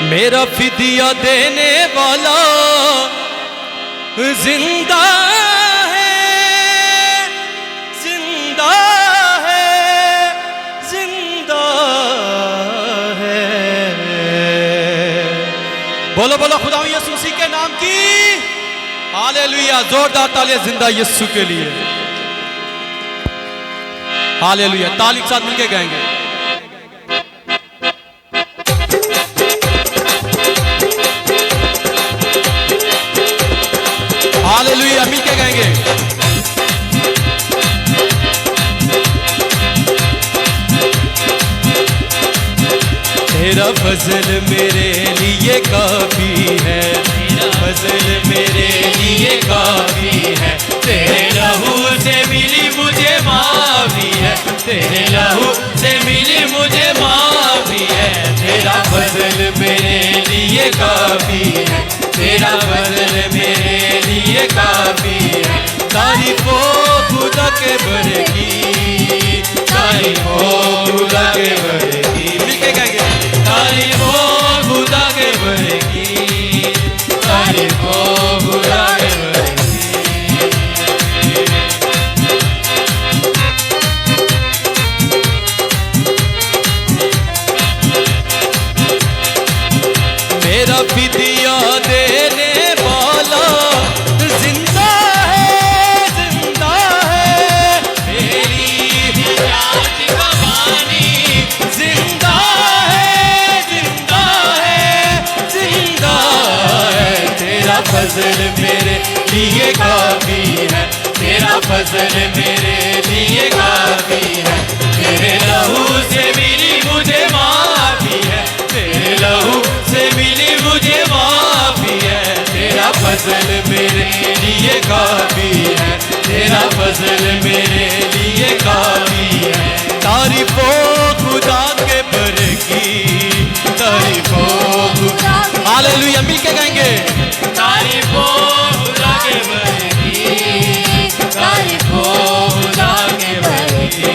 मेरा फिदिया देने वाला जिंदा है, जिंदा है, जिंदा है। बोलो बोलो खुदा यीशु मसीह के नाम की हालेलुया। जोरदार तालियां जिंदा यीशु के लिए। हालेलुया। ताली के साथ मिलके गाएंगे। हालेलुया मिलके गाएंगे। तेरा फजल मेरे लिए काफी है, तेरा फजल मेरे लिए काफी है। तेरे लहू से मिली मुझे माफी है, तेरे लहू से मिली मुझे माफी है। तेरा फजल मेरे लिए काफी है, तेरा फजल मेरे लिए काफी है। तारीफ हो खुदा के बड़े की, तारीफ हो खुदा के बड़े की। मिलके गाएंगे। तारीफ हो खुदा के बड़े की, तारीफ हो खुदा के बड़े की। मेरा फिदिया देने वाला जिंदा है, जिंदा है। मेरी याद का पानी जिंदा है, जिंदा है, जिंदा है। तेरा फजल मेरे लिए काफी है, तेरा फजल मेरे लिए काफी है। तेरे लहू से मिली मुझे माफी है, तेरे लहू से मिली मुझे माफी है। तेरा फजल मेरे लिए काफी है, तेरा फजल मेरे लिए काफी है। तारीफ हो खुदा के बर की, तारीफ हो खुदा। हालेलुया मिलके गाएंगे। तारीफ हो खुदा के बर की, तारीफ हो खुदा के बर की।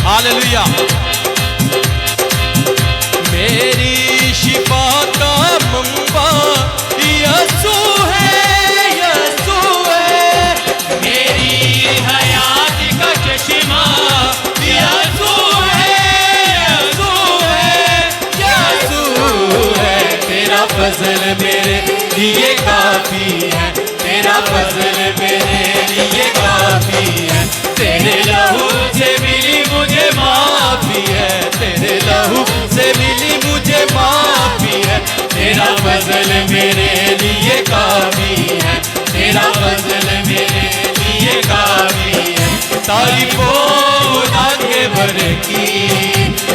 हालेलुया। मेरी शिफा का मंबा यीशु है, यीशु है। मेरी हयात का चश्मा यीशु है, यीशु है, यीशु है। तेरा फजल मेरे लिए काफी है, तेरा फजल मेरे लिए काफी है। तेरे लहू से मिली मुझे माफी है, तेरे लहू से मिली मुझे माफी है। तेरा फजल मेरे लिए काफी है, तेरा फजल मेरे लिए काफी है। तारीफ हो खुदा के बर की,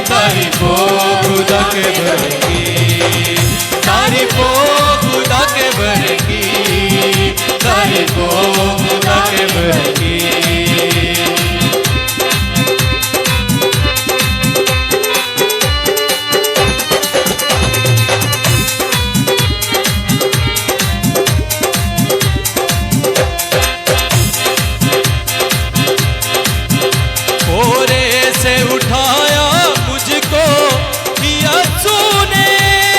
तारीफ हो खुदा के बर की। तारीफ हो खुदा के बर की, तारीफ हो खुदा के बर की। से उठाया मुझको यीशु ने,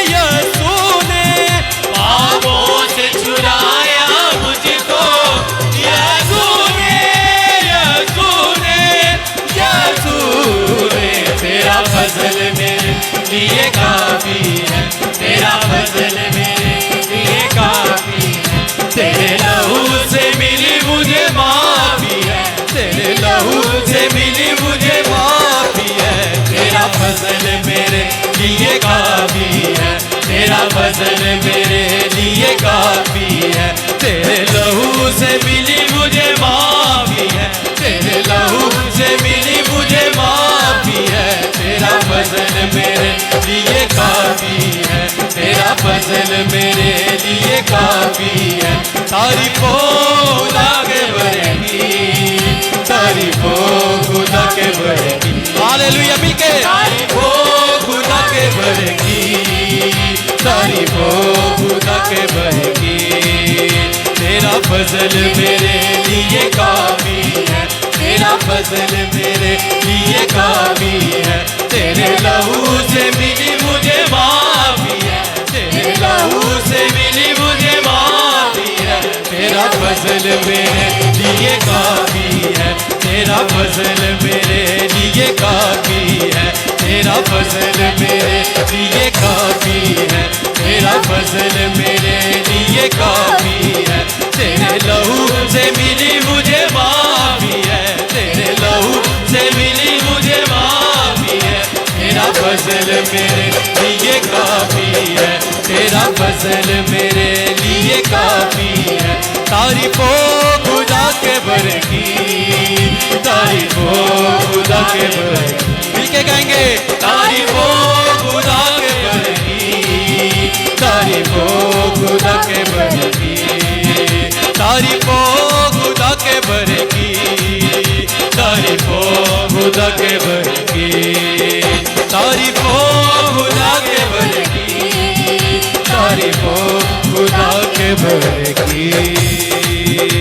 यीशु ने। पापों से छुड़ाया मुझको यीशु ने, यीशु ने, यीशु ने। तेरा फजल मेरे लिए काफी है, तेरा फजल मेरे लिए काफी है। तेरे लहू से मिली मुझे माफी है, तेरे लहू से मिली मुझे माफी है। तेरा फजल मेरे लिए काफी है, तेरा फजल मेरे लिए काफी है। तेरे लहू से मिली मुझे माफी है, तेरे लहू से मिली मुझे माफी है। तेरा फजल मेरे लिए काफी है, तेरा फजल मेरे लिए काफी है। तारीफ हो खुदा के बर की, तारीफ हो खुदा के बर की। हालेलुया मिलके। तारीफ हो खुदा के बर की, तारीफ हो खुदा के बर की। तेरा फजल मेरे लिए काफी है, तेरा फजल मेरे लिए काफी है। तेरे लहू से मिली मुझे माफी है, तेरे लहू से मिली मुझे माफी है। तेरा फजल मेरे लिए काफी है, तेरा फजल मेरे लिए काफी है। तेरा फजल मेरे लिए काफी है, तेरा फजल मेरे लिए काफी है। तेरे लहू से मिली मुझे माफी है, तेरे लहू से मिली मुझे माफी है। तेरा फजल मेरे लिए काफी है, तेरा फजल मेरे लिए काफी है। तारीफो खुदा के बर की, तारीफो खुदा के बर की। मिलके गाएंगे तारीफो खुदा के बर की, तारीफो खुदा के बर की। तारीफो खुदा के बर की, तारीफो खुदा के बर की। तारीफो खुदा के बर की, तारीफो खुदा के बर की।